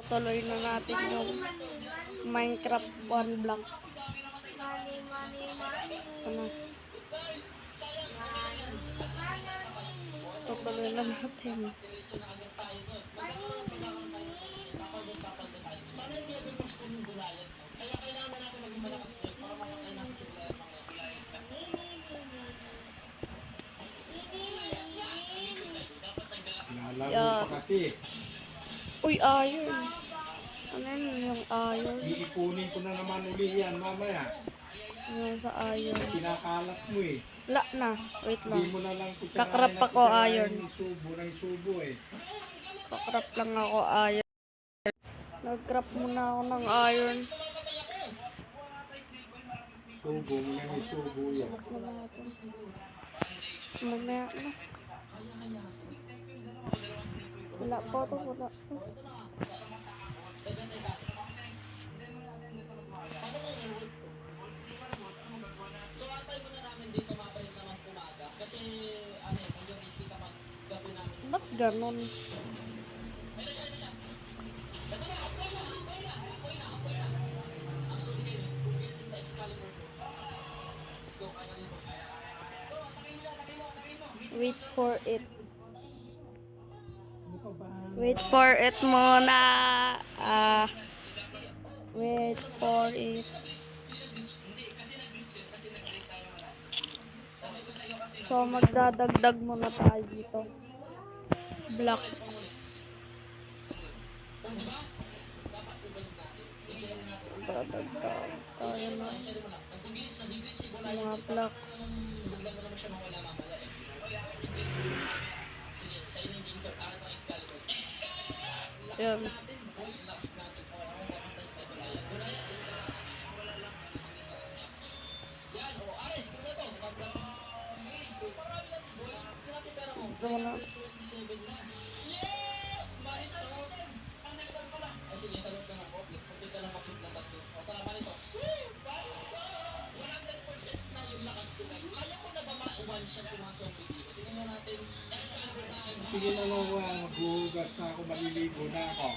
tuloy na natin yung Minecraft 1 block. Ano? Tutuloy na natin. Lalo pa kasi. Uy, iron. Ano yun yung iron? Iipunin ko na naman uli yan mamaya. Yung sa iron. Kinakalat mo eh. Wala na. Wait lang. Hindi mo na lang Kakrap ako iron. Subo eh. Kakrap lang ako iron. Nagkrap muna ako ng iron. Subo mo na yung subo yan. Mamaya na. Wala pa ito. Wala pa. Ba't ganon? Wait for it. Wait for it muna. Wait for it. So, magdadagdag muna tayo dito. Blocks. Dadagdag tayo na mga blocks. Yan. Ito na. Sige na lang maghuhugas na ako, maliligo na ako.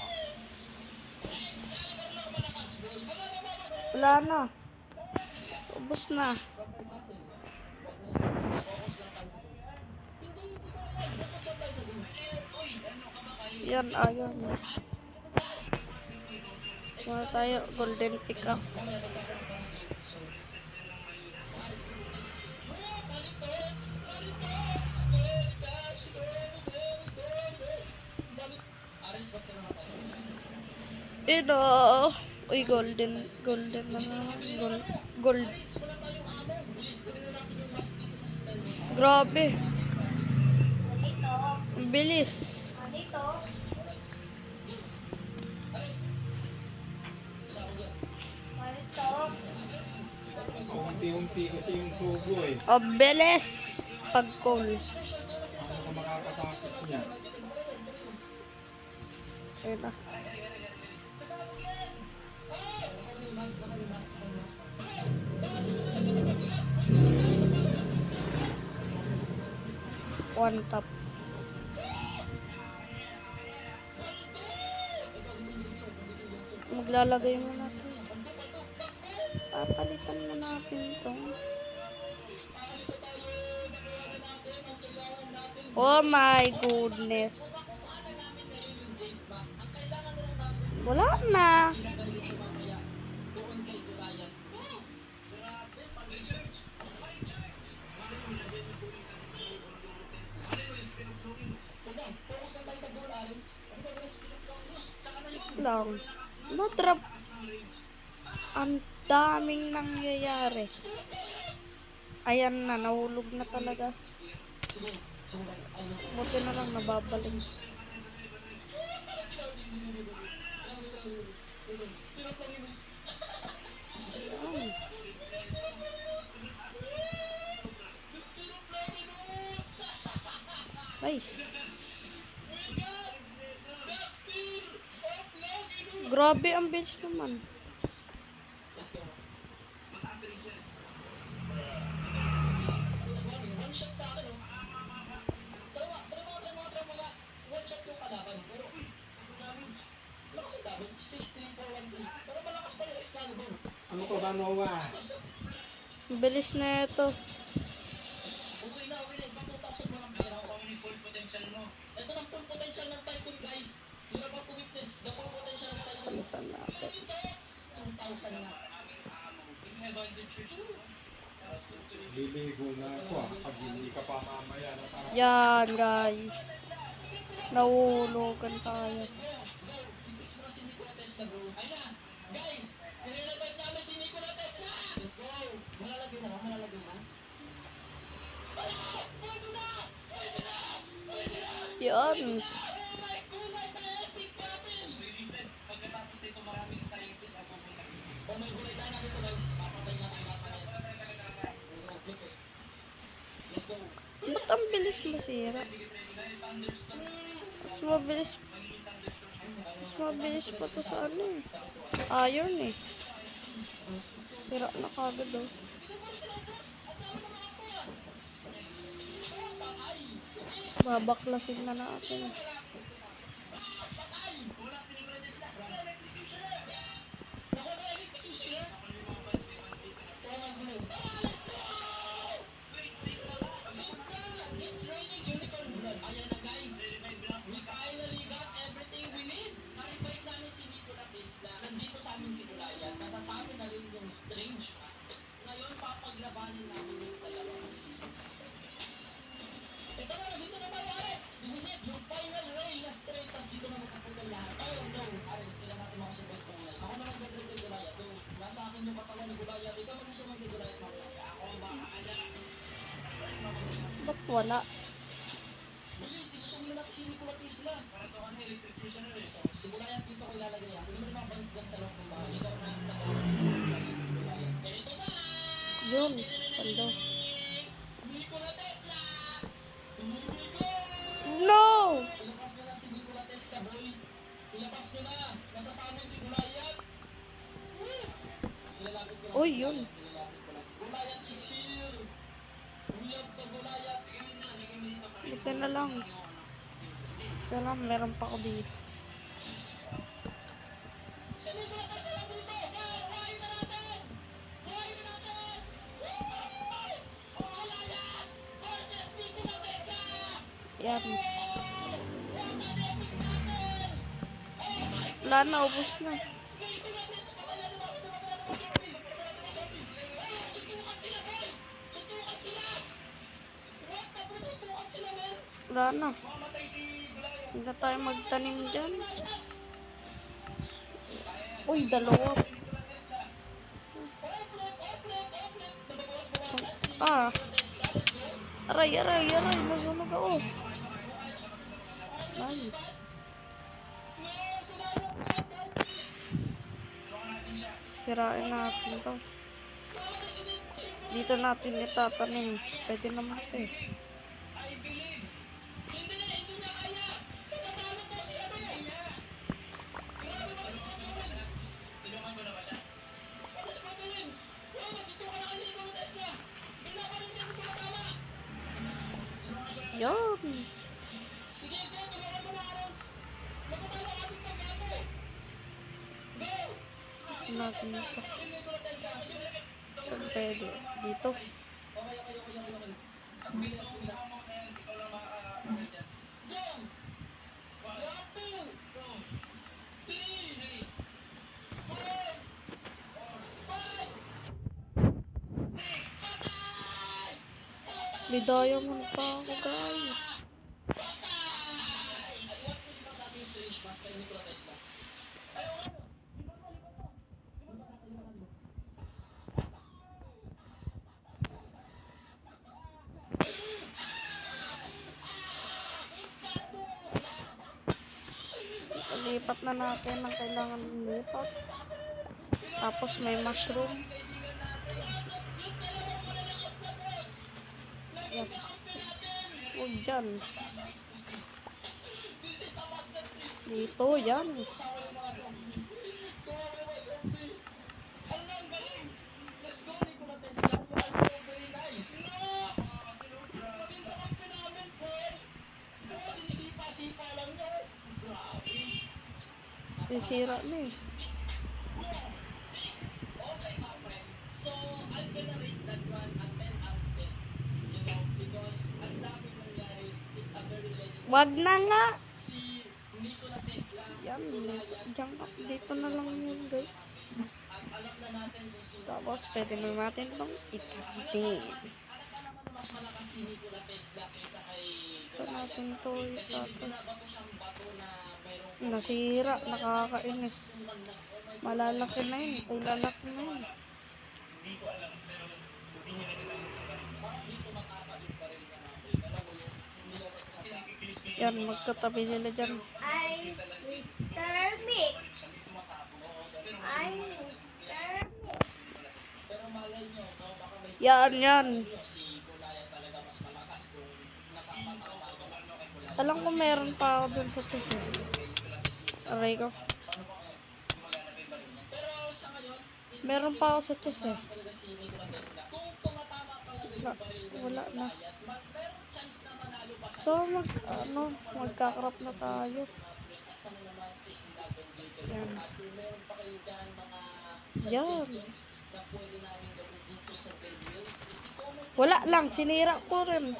Wala na. Ubus na. Yan, ayun. Muna tayo, golden pickaxe. Ito. Uy, golden na naman. Gold. Grabe. Ang bilis. Unti-unti kasi yung subo eh. Ang bilis. Pag-call. Ano ka makakatapos niya? Ayun na. One tap. Maglalagay mo natin. Papalitan mo natin ito. Oh my goodness. Wala na. Lang. No-drop. Ang daming nangyayari. Ayan na, nahulog na talaga. Buti na lang nababalik. Ayan. Nice. Grabe ang bilis naman. Ano to ba, Noah? Ang bilis na ito. Palitan natin. Liligo na ako pag hindi ka pa mamaya na parang Yan, guys. Nauulugan tayo. Yan. Ba't ang bilis masira? Mas mabilis pa to sa ano eh. Iron eh. Sira na kagad oh. Babaklasin na natin. Ba't wala? Yun, pando. No! Uy, yun. Ito na lang. Ito lang, meron pa ako dito. Yan. Wala na, ubos na. Wala na. Hindi na tayo magtanim dyan. Uy, dalawa. Aray. Nasunog ako. Nice. Sirain natin to. Dito natin itatanim. Pwede naman ito eh. Yan. Natin ito. Saan pwede? Dito. Bidaya mo pa ako, guys. Lipat na natin ang kailangan lipat. Tapos may mushroom. Yan. Huwag dyan. Dito, yan. Sisira na eh. Wag na nga. Yan, dito na lang yun, guys. Tapos, pwede na natin itong itatin. So, natin to itatin. Nasira, nakakainis. Malalaki na yun. Ay, lalaki na yun. Yan, magkatabi sila dyan. I Mr. Mix. I Mr. Mix. Yan. Alam ko meron pa ako dun sa chest. Aray ko. Meron pa ako sa chest eh. Wala na. So, magkakrap na tayo. Yan. Wala lang, sinira ko rin.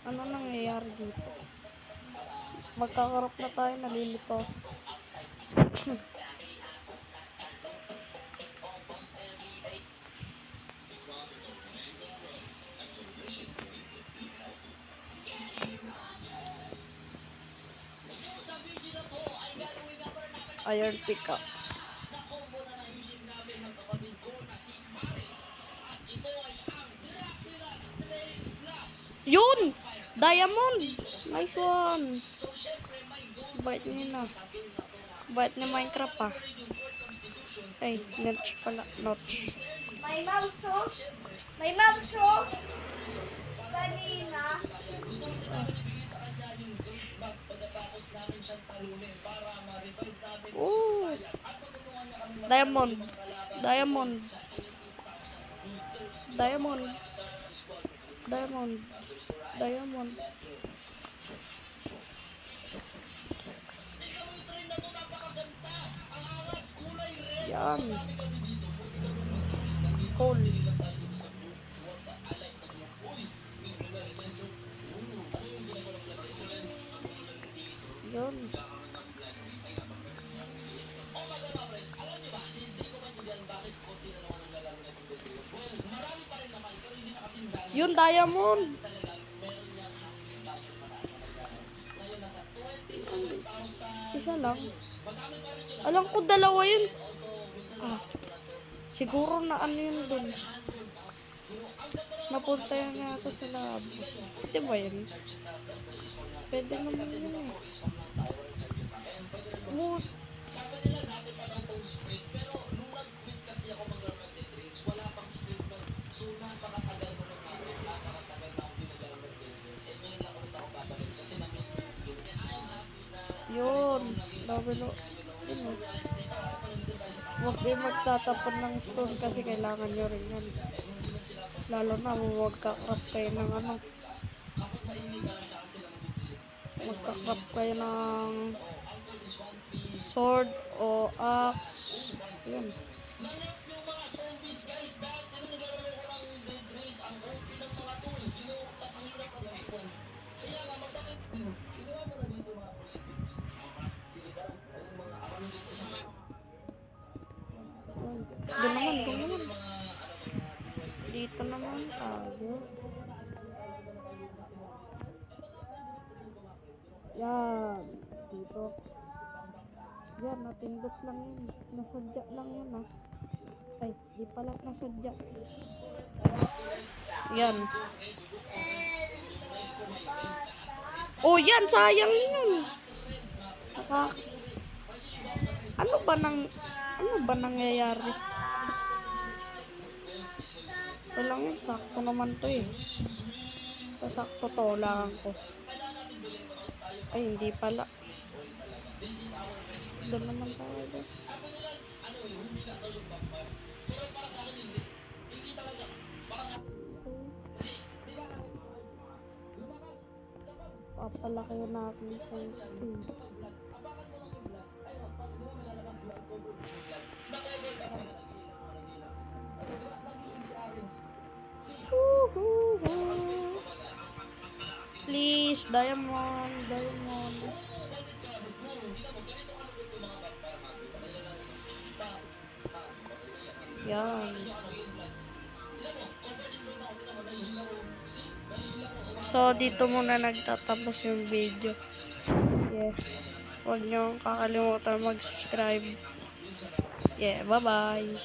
Ano nangyayari dito? Magkakarap na tayo, nalilito. Iron pickup. Yun! Diamond! Nice one! Bait niya na. Bait ni Minecraft ah. Ay, notch pala. Notch. May mouse oh. May mouse oh. Kanina. Ooh! Diamond. Diamond. Diamond. Diamond. Diamond. Yan. Cool. Yun. Yun, diamond. Isa lang. Alam ko dalawa yun. Siguro na ano yun dun. Napunta yan yata sa lab. Di ba yun? Pwede naman yun eh. What? Yun. Double o. Yun o. Huwag kayo magtatapon ng stone kasi kailangan nyo rin yan. Lalo na magka-craft kayo ng ano. Magka-craft kayo ng sword o axe. Yun. Doon naman. Dito naman tayo. Yan. Dito. Yan, natindot lang yun. Nasadya lang yun ah. Ay, di pala nasadya. Yan. Oh, yan, sayang yun. Ano ba nangyayari? Walang yun, sakto naman to eh. Sakto to, lang ko. Ay, hindi pala. Doon naman tayo. Papalaki natin sa space. Please, diamond, diamond. Yan. So, dito muna nagtatapos yung video. Yeah. Huwag niyo kakalimutan mag-subscribe. Yeah, bye-bye.